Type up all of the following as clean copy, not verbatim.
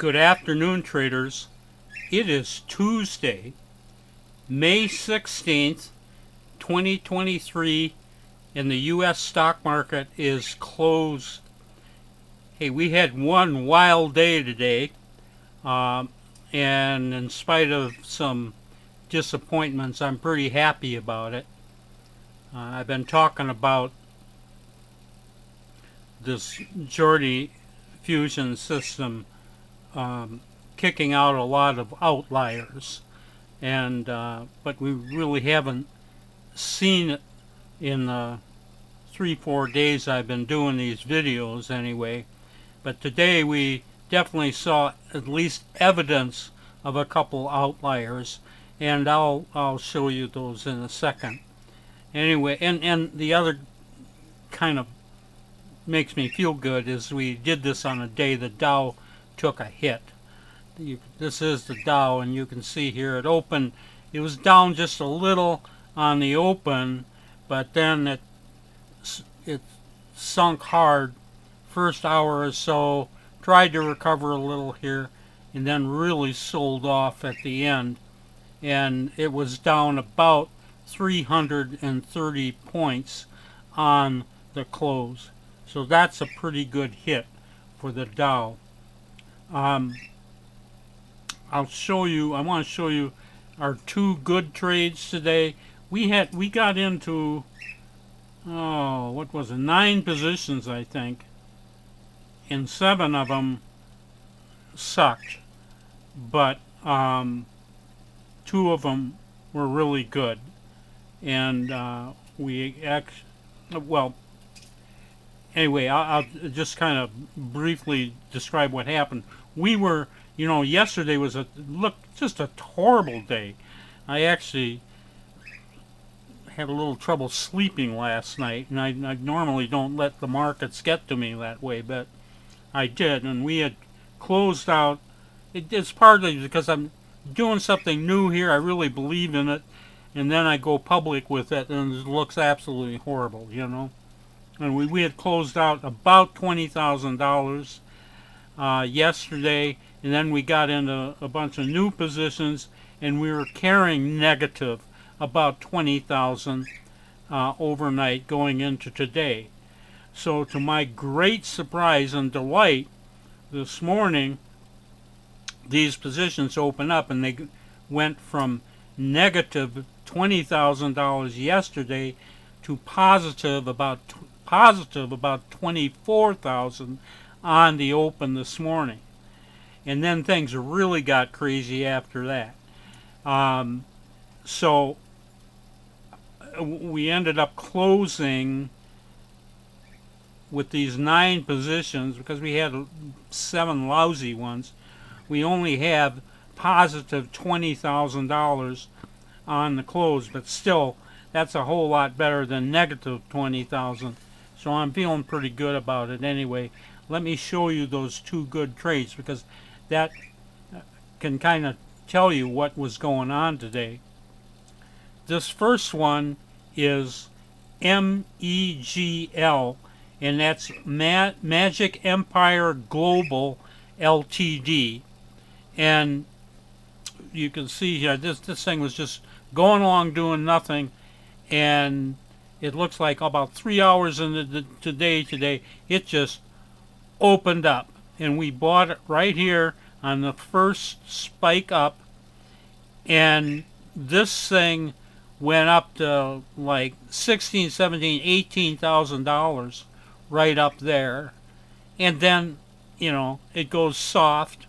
Good afternoon, traders. It is Tuesday, May 16th, 2023, and the U.S. stock market is closed. Hey, we had one wild day today, and in spite of some disappointments, I'm pretty happy about it. I've been talking about this Geordie fusion system kicking out a lot of outliers, and but we really haven't seen it in the 3-4 days I've been doing these videos anyway. But today we definitely saw at least evidence of a couple outliers, and I'll show you those in a second. Anyway, and the other kind of makes me feel good is we did this on a day the Dow took a hit. This is the Dow, and you can see here it opened. It was down just a little on the open, but then it sunk hard. First hour or so, tried to recover a little here, and then really sold off at the end. And it was down about 330 points on the close. So that's a pretty good hit for the Dow. I want to show you our two good trades today. We got into, what was it, 9 positions, I think, and 7 of them sucked, but 2 of them were really good, and anyway, I'll just kind of briefly describe what happened. We were, yesterday was just a horrible day. I actually had a little trouble sleeping last night, and I normally don't let the markets get to me that way, but I did, and we had closed out. It's partly because I'm doing something new here. I really believe in it, and then I go public with it, and it looks absolutely horrible, And we had closed out about $20,000 yesterday, and then we got into a bunch of new positions, and we were carrying negative about 20,000 overnight going into today. So to my great surprise and delight, this morning these positions opened up, and they went from negative $20,000 yesterday to positive about 24,000 on the open this morning. And then things really got crazy after that. So we ended up closing with these 9 positions because we had 7 lousy ones. We only have positive $20,000 on the close, but still that's a whole lot better than negative 20,000. So I'm feeling pretty good about it anyway. Let me show you those 2 good trades, because that can kind of tell you what was going on today. This first one is MEGL, and that's Magic Empire Global Ltd. And you can see here, this thing was just going along doing nothing, and it looks like about 3 hours into today, it just opened up, and we bought it right here on the first spike up, and this thing went up to like $16, $17, $18,000 right up there, and then it goes soft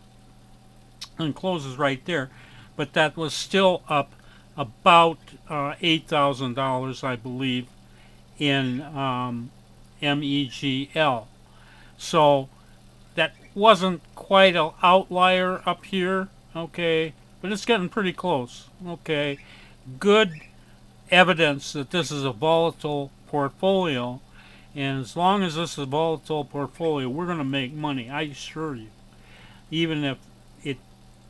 and closes right there, but that was still up about $8,000, I believe, in MEGL. So that wasn't quite an outlier up here, okay, but it's getting pretty close, okay. Good evidence that this is a volatile portfolio, and as long as this is a volatile portfolio, we're going to make money, I assure you, even if it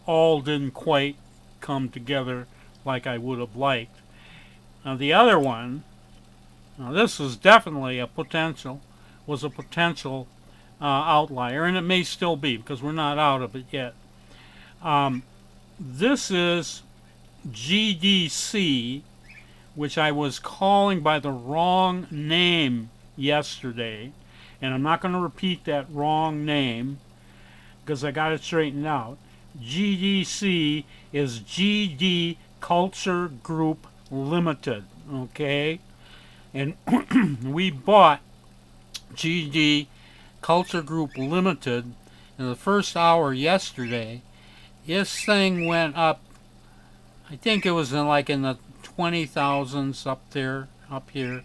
all didn't quite come together like I would have liked. Now the other one, now this is definitely a potential outlier, and it may still be because we're not out of it yet. This is GDC, which I was calling by the wrong name yesterday, and I'm not going to repeat that wrong name because I got it straightened out. GDC is GD Culture Group Limited, okay? And we bought GD Culture Group Limited in the first hour yesterday. This thing went up, I think it was in the 20,000s up there, up here.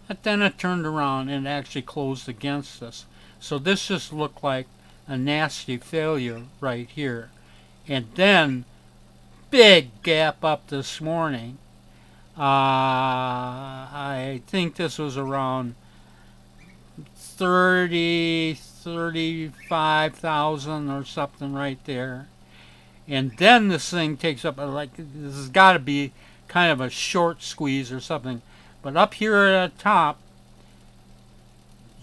But then it turned around and actually closed against us. So this just looked like a nasty failure right here. And then, big gap up this morning. I think this was around 35,000 or something right there. And then this thing takes up, this has got to be kind of a short squeeze or something. But up here at the top,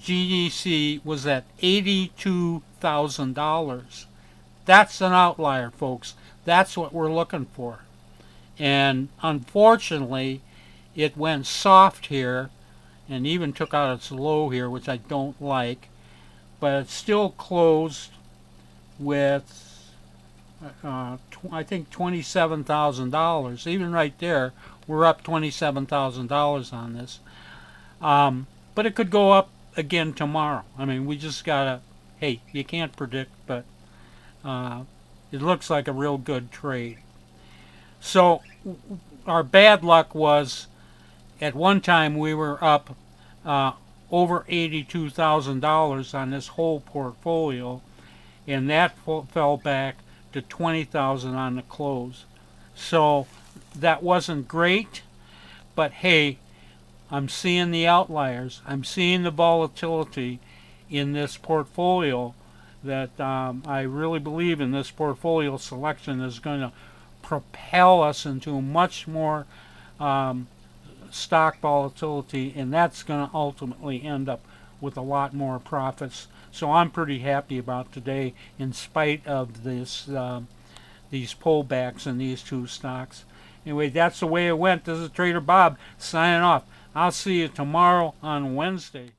GDC was at $82,000. That's an outlier, folks. That's what we're looking for. And unfortunately, it went soft here and even took out its low here, which I don't like. But it still closed with I think $27,000. Even right there, we're up $27,000 on this. But it could go up again tomorrow. I mean, we just gotta, hey, you can't predict, but it looks like a real good trade. So our bad luck was at one time we were up over $82,000 on this whole portfolio, and that fell back to $20,000 on the close. So that wasn't great, but hey, I'm seeing the outliers. I'm seeing the volatility in this portfolio that I really believe in. This portfolio selection is going to propel us into much more stock volatility, and that's going to ultimately end up with a lot more profits. So I'm pretty happy about today in spite of this these pullbacks in these two stocks. Anyway, that's the way it went. This is Trader Bob signing off. I'll see you tomorrow on Wednesday.